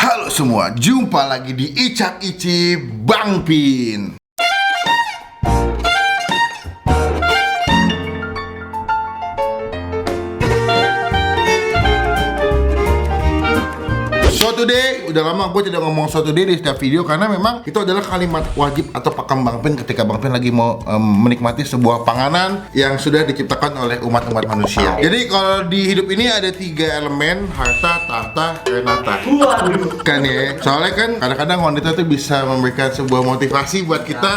Halo semua, jumpa lagi di Icak Ici Bang Pin. So today, udah lama gue tidak ngomong so today di setiap video karena memang itu adalah kalimat wajib atau pakem Bang Pin ketika Bang Pin lagi mau menikmati sebuah panganan yang sudah diciptakan oleh umat-umat manusia. Jadi kalau di hidup ini ada 3 elemen, harta, tahta, renata. Kan ya, soalnya kan kadang-kadang wanita tuh bisa memberikan sebuah motivasi buat kita.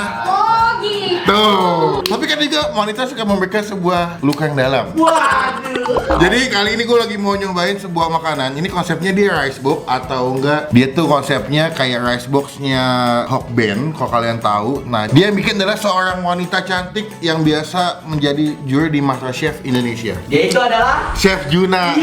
Tuh, tapi kan juga wanita suka memberikan sebuah luka yang dalam. Jadi kali ini gue lagi mau nyobain sebuah makanan. Ini konsepnya dia rice box atau enggak? Dia tuh konsepnya kayak rice boxnya Hokben, kalau kalian tahu. Nah, dia yang bikin adalah seorang wanita cantik yang biasa menjadi juri di MasterChef Indonesia. Yaitu adalah Chef Juna.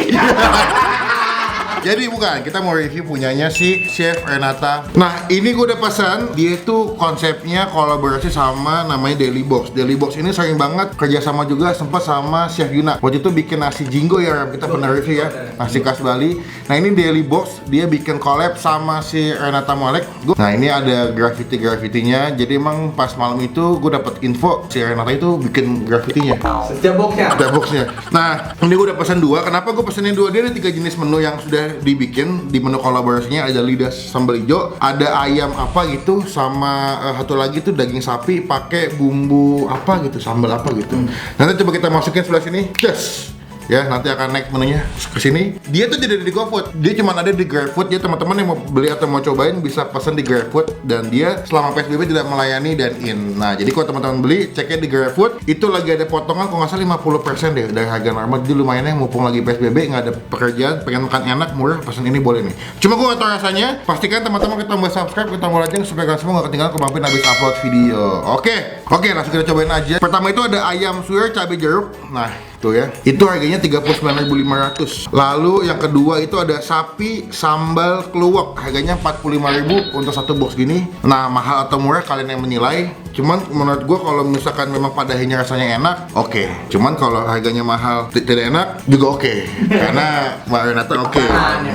Jadi bukan, kita mau review punyanya si Chef Renata. Nah, ini gue udah pesan. Dia tuh konsepnya kolaborasi sama namanya Daily Box. Daily Box ini sering banget kerjasama juga sempat sama Chef Juna. Waktu itu bikin nasi jinggo ya, kita pernah review ya, nasi khas Bali. Nah, ini Daily Box, dia bikin collab sama si Renata Malek. Nah, ini ada graffiti-graffitinya. Jadi emang pas malam itu gue dapet info si Renata itu bikin graffitinya. setiap boxnya. Nah, ini gue udah pesan 2. Kenapa gue pesenin 2? Dia ada 3 jenis menu yang sudah dibikin di menu kolaborasinya. Ada lidah sambal hijau, ada ayam apa gitu, sama satu lagi tuh daging sapi pakai bumbu apa gitu, sambal apa gitu. Nanti coba kita masukin sebelah sini. Yes. Ya, nanti akan naik menunya ke sini. Dia tuh tidak ada di GoFood. Dia cuma ada di GrabFood. Ya, teman-teman yang mau beli atau mau cobain bisa pesan di GrabFood, dan dia selama PSBB tidak melayani dine-in. Nah, jadi kalau teman-teman beli, ceknya di GrabFood. Itu lagi ada potongan kalau nggak salah 50% deh dari harga normal. Jadi lumayan ya, mumpung lagi PSBB, nggak ada pekerjaan, pengen makan enak, murah, pesan ini boleh nih. Cuma gue nggak tahu rasanya. Pastikan teman-teman kita tombol subscribe, kita tombol lonceng supaya kalian semua nggak ketinggalan kalau Bang Pin habis upload video. Oke, langsung kita cobain aja. Pertama itu ada ayam suwir cabai jeruk. Nah, tuh ya, itu harganya 39.500. Lalu yang kedua itu ada sapi sambal keluak, harganya 45.000 untuk satu box gini. Nah, mahal atau murah kalian yang menilai. Cuman menurut gua kalau misalkan memang pada akhirnya rasanya enak, oke. Cuman kalau harganya mahal tidak enak juga oke. Karena Mbak Renata oke,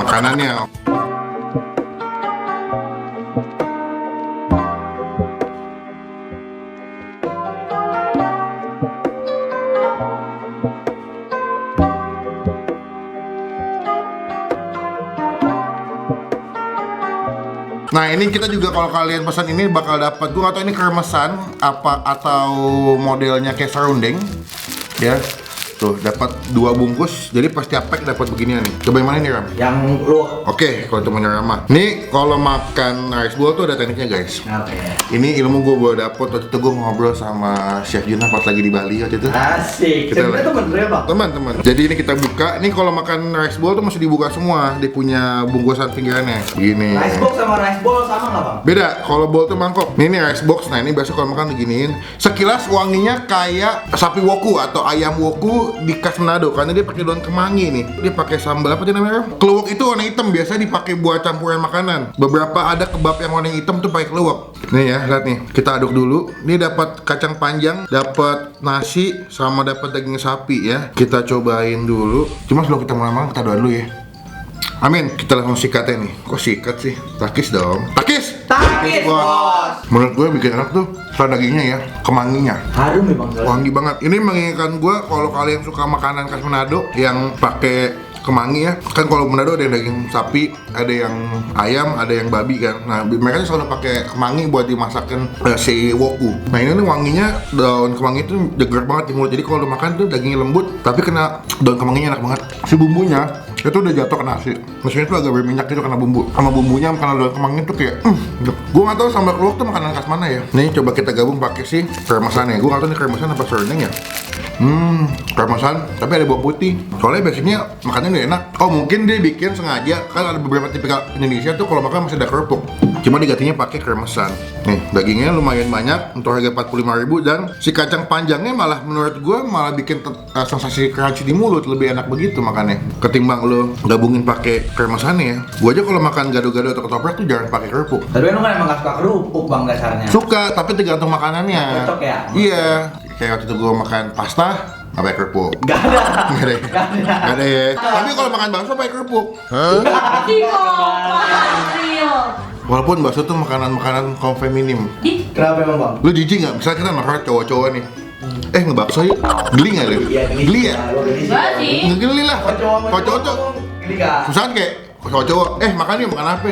makanannya. Nah, ini kita juga kalau kalian pesan ini bakal dapat, gue atau ini kermesan apa atau modelnya kayak serundeng ya. Tuh, dapat 2 bungkus. Jadi pas tiap pack dapat beginian nih. Coba yang mana nih, Ram? Yang lu. Oke, kalau temennya Rama. Nih, kalau makan rice bowl tuh ada tekniknya, guys. Oke. Ini ilmu gue baru dapet waktu itu gue ngobrol sama Chef Juna pas lagi di Bali waktu itu. Asik. Kita Temen ya, Bang? Teman-teman. Jadi ini kita buka. Ini kalau makan rice bowl tuh masih dibuka semua. Dia punya bungkusan pinggirannya. Gini. Rice box sama rice bowl sama nggak, Bang? Beda. Kalau bowl tuh mangkok. Ini rice box. Nah, ini biasa kalau makan diginiin. Sekilas wanginya kayak sapi woku atau ayam woku di khas Manado karena dia pakai daun kemangi nih. Dia pakai sambal apa sih namanya? Keluak itu warna hitam, biasa dipakai buat campuran makanan. Beberapa ada kebab yang warna hitam tuh pakai keluak. Nih ya, lihat nih. Kita aduk dulu. Ini dapat kacang panjang, dapat nasi, sama dapat daging sapi ya. Kita cobain dulu. Cuma sebelum kita mulai makan, kita doa dulu ya. Amin. Kita langsung sikatnya nih. Kok sikat sih? Takis dong. Takis! Takis, Bos! Menurut gue bikin enak tuh setelah dagingnya ya, kemanginya. Harum ya, Bang? Wangi banget. Ini mengingatkan gue kalau kalian suka makanan khas Manado yang pakai kemangi ya. Kan kalau Manado ada yang daging sapi, ada yang ayam, ada yang babi kan. Nah, mereka selalu pakai kemangi buat dimasakin si woku. Nah, ini nih wanginya daun kemangi itu jeger banget di mulut. Jadi kalau makan tuh dagingnya lembut, tapi kena daun kemanginya enak banget. Si bumbunya itu udah jatuh ke nasi. Nasinya tuh agak berminyak gitu karena bumbu. Sama bumbunya karena daun kemangi tuh kayak gue nggak tahu sambal keluak tuh makanan khas mana ya. Nih coba kita gabung pakai si kremesannya. Gue nggak tahu nih kremesan apa serundeng ya. Kremesan, tapi ada bawang putih. Soalnya basicnya makannya udah enak. Oh, mungkin dia bikin sengaja. Kan ada beberapa tipikal Indonesia tuh kalau makan masih ada kerupuk. Cuma digantinya pakai kremesan. Nih, dagingnya lumayan banyak untuk harga 45.000 dan si kacang panjangnya malah menurut gue malah bikin sensasi crunchy di mulut, lebih enak begitu makannya. Ketimbang lo gabungin pakai kremesannya ya. Gue aja kalau makan gado-gado atau ketoprak tuh jarang pakai kerupuk. Tapi lu kan emang gak suka kerupuk, Bang, dasarnya. Suka, tapi tergantung makanannya. Cocok ya? Iya. Kayak waktu itu gue makan pasta, nggak pakai kerupuk. Gak ada. Nggak ada. Nggak ada ya. Tapi kalau makan bakso pakai kerupuk. Hah? Walaupun bakso tuh makanan kaum feminim. Kenapa emang bang? Lu jijik nggak? Misalnya kita nongkrong cowok-cowok nih. Ngebakso yuk. Geli nggak lu? Iya, Geli ya? Enggak sih. Ngegeli lah. Kalau cowok tuh Geli kak. misalkan kayak cowok-cowok, makan yuk, makan apa?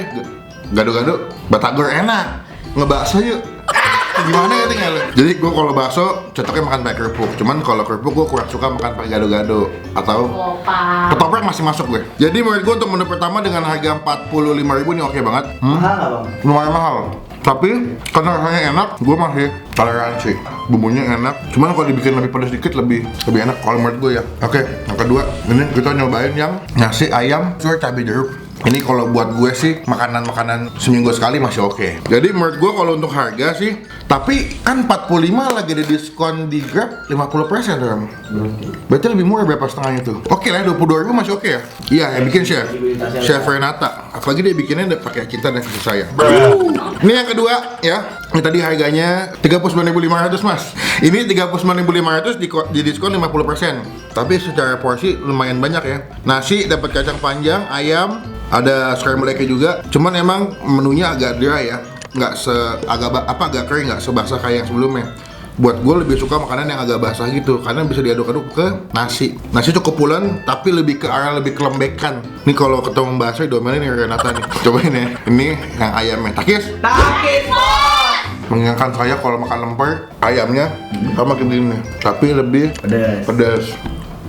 Gado-gado, batagor enak. Ngebakso yuk. Gimana ya tinggal? Jadi gue kalau bakso cocoknya makan pakai kerupuk. Cuman kalau kerupuk gue kurang suka makan pakai gado-gado atau ketoprak masih masuk gue. Jadi menurut gue untuk menu pertama dengan harga 45.000 ini oke banget. Mahal nggak bang? Lumayan mahal. Tapi karena rasanya enak, gue masih toleransi. Bumbunya enak. Cuman kalau dibikin lebih pedas dikit lebih enak kalau menurut gue ya. Oke, yang kedua ini kita nyobain yang nasi ayam sur cabai jeruk. Ini kalau buat gue sih makanan seminggu sekali masih oke. Jadi menurut gue kalau untuk harga sih, tapi kan 45 lagi ada diskon di Grab 50% dong. Berarti lebih murah berapa setengahnya tuh? Oke lah, 22.000 masih oke ya? Iya, yang bikin Chef Renata. Apalagi dia bikinnya pakai cinta dan kasih sayang. Ini yang kedua ya. Ini tadi harganya 39.500 mas. Ini 39.500 di diskon 50%. Tapi secara porsi lumayan banyak ya. Nasi dapat kacang panjang, ayam, ada scrambled egg juga. Cuman emang menunya agak dry ya. Agak kering, nggak sebasah kayak yang sebelumnya. Buat gue lebih suka makanan yang agak basah gitu karena bisa diaduk-aduk ke nasi. Nasi cukup pulen tapi lebih ke arah lebih kelembekan. Nih kalau ketemu bakso domelin nih Renata nih. Cobain ya. Ini yang ayamnya. Takis bos. mengingatkan saya kalau makan lemper ayamnya sama kayak begini, tapi lebih pedas.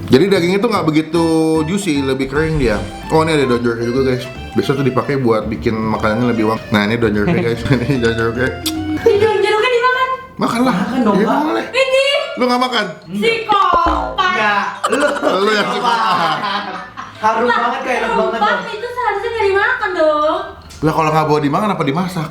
Jadi dagingnya tuh nggak begitu juicy, lebih kering dia. Oh ini ada daun jeruknya juga guys. Biasa tuh dipakai buat bikin makanannya lebih wangi. Nah ini daun jeruknya guys. Ini daun jeruknya. Daun jeruknya dimakan. Makan lah. Makan dong, Ya, Bang. boleh. Ini Lu nggak makan? psikopat. Enggak. Lu yang suka. Harum banget kayak enak banget Sumpah, dong. itu seharusnya nggak dimakan dong. Lah kalau nggak bawa dimakan apa dimasak?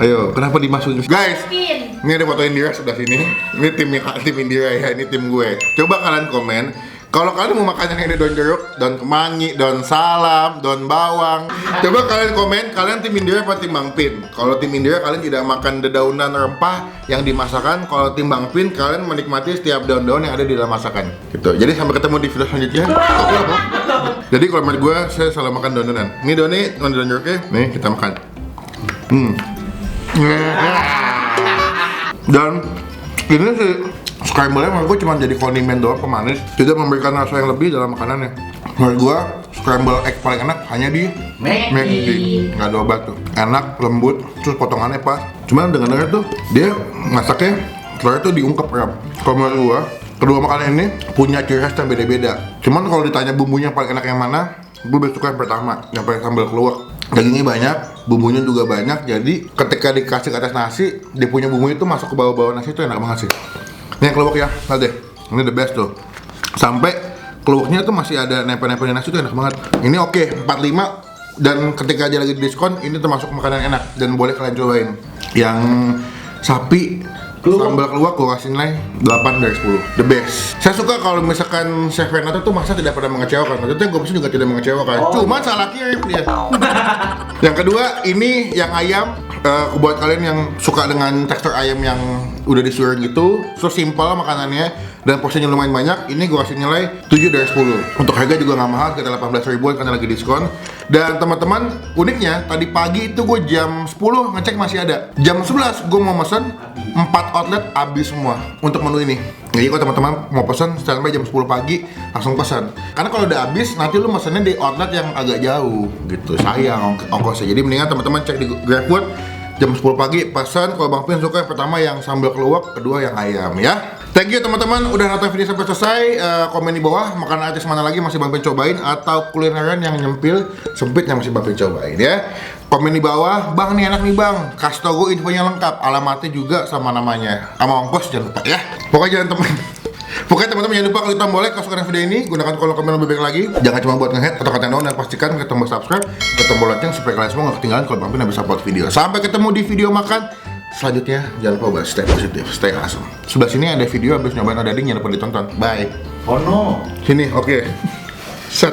Ayo, kenapa dimasukin? Guys, Mungkin. ini ada foto Indira sebelah sini. Ini tim Indira ya, ini tim gue. Coba kalian komen. Kalau kalian mau makan yang ada daun jeruk, daun kemangi, daun salam, daun bawang. Coba kalian komen, kalian tim Indira apa tim Bang Pin? Kalau tim Indira kalian tidak makan dedaunan rempah yang dimasakkan. Kalau tim Bang Pin kalian menikmati setiap daun-daun yang ada di dalam masakan. Gitu. Jadi sampai ketemu di video selanjutnya. Jadi kalau menurut gue, saya selalu makan daun-daunan. Ini daun jeruknya, nih kita makan. Dan ini sih scramble-nya menurut gue cuma jadi kondimen doang pemanis, tidak memberikan rasa yang lebih dalam makanannya. Menurut gue scramble egg paling enak hanya di McD. Nggak ada obat tuh, enak, lembut, terus potongannya pas. Cuman dengar tuh dia masaknya telurnya tuh diungkep Ram. Kalau menurut gue kedua makanan ini punya ciri khas yang beda-beda. Cuman kalau ditanya bumbunya paling enak yang mana, gue lebih suka yang pertama, yang paling sambal keluak. Dagingnya banyak, bumbunya juga banyak, jadi ketika dikasih ke atas nasi, dia punya bumbu itu masuk ke bawah-bawah nasi itu enak banget sih. Ini yang keluak ya, lihat deh, ini the best tuh. Sampai keluaknya tuh masih ada nempel-nempel di nasi tuh enak banget. Ini oke, 45, dan ketika dia lagi di diskon, ini termasuk makanan enak dan boleh kalian cobain. Yang sapi sambal keluak gue kasih nilai 8 dari 10, the best. Saya suka kalau misalkan Chef Renata tuh masa tidak pernah mengecewakan. Tentunya gue pasti juga tidak mengecewakan. Cuma salah kirim dia. Yang kedua ini yang ayam. Buat kalian yang suka dengan tekstur ayam yang udah disuir gitu, so simple makanannya dan porsinya lumayan banyak. Ini gue kasih nilai 7 dari 10. Untuk harga juga nggak mahal, kita 18.000-an karena lagi diskon. Dan teman-teman, uniknya tadi pagi itu gue jam 10 ngecek masih ada. Jam 11 gue mau mesen 4 outlet habis semua untuk menu ini. Jadi kalau teman-teman mau pesan sampai jam 10 pagi langsung pesan. Karena kalau udah habis nanti lu mesennya di outlet yang agak jauh gitu. Sayang ongkosnya. Jadi mendingan teman-teman cek di GrabFood jam 10 pagi pesan. Kalau Bang Pin suka yang pertama yang sambal keluak, kedua yang ayam ya. Thank you teman-teman udah nonton video sampai selesai. Komen di bawah makanan artis mana lagi masih Bang Pin cobain atau kulineran yang nyempil sempit yang masih Bang Pin cobain ya. Komen di bawah, Bang nih enak nih Bang, kasih tau gue infonya lengkap, alamatnya juga sama namanya, sama ongkos jangan lupa ya. Pokoknya teman-teman jangan lupa klik tombol like kalau suka video ini, gunakan kolom komen lebih baik lagi. Jangan cuma buat nge-head atau kata down dan pastikan klik tombol subscribe, klik tombol lonceng supaya kalian semua gak ketinggalan kalau Bang Pin habis upload video. Sampai ketemu di video makan selanjutnya. Jangan lupa buat stay positif, stay awesome. Sebelah sini ada video habis nyobain odading, jangan lupa ditonton. Bye. Oh no. Sini, oke. Set.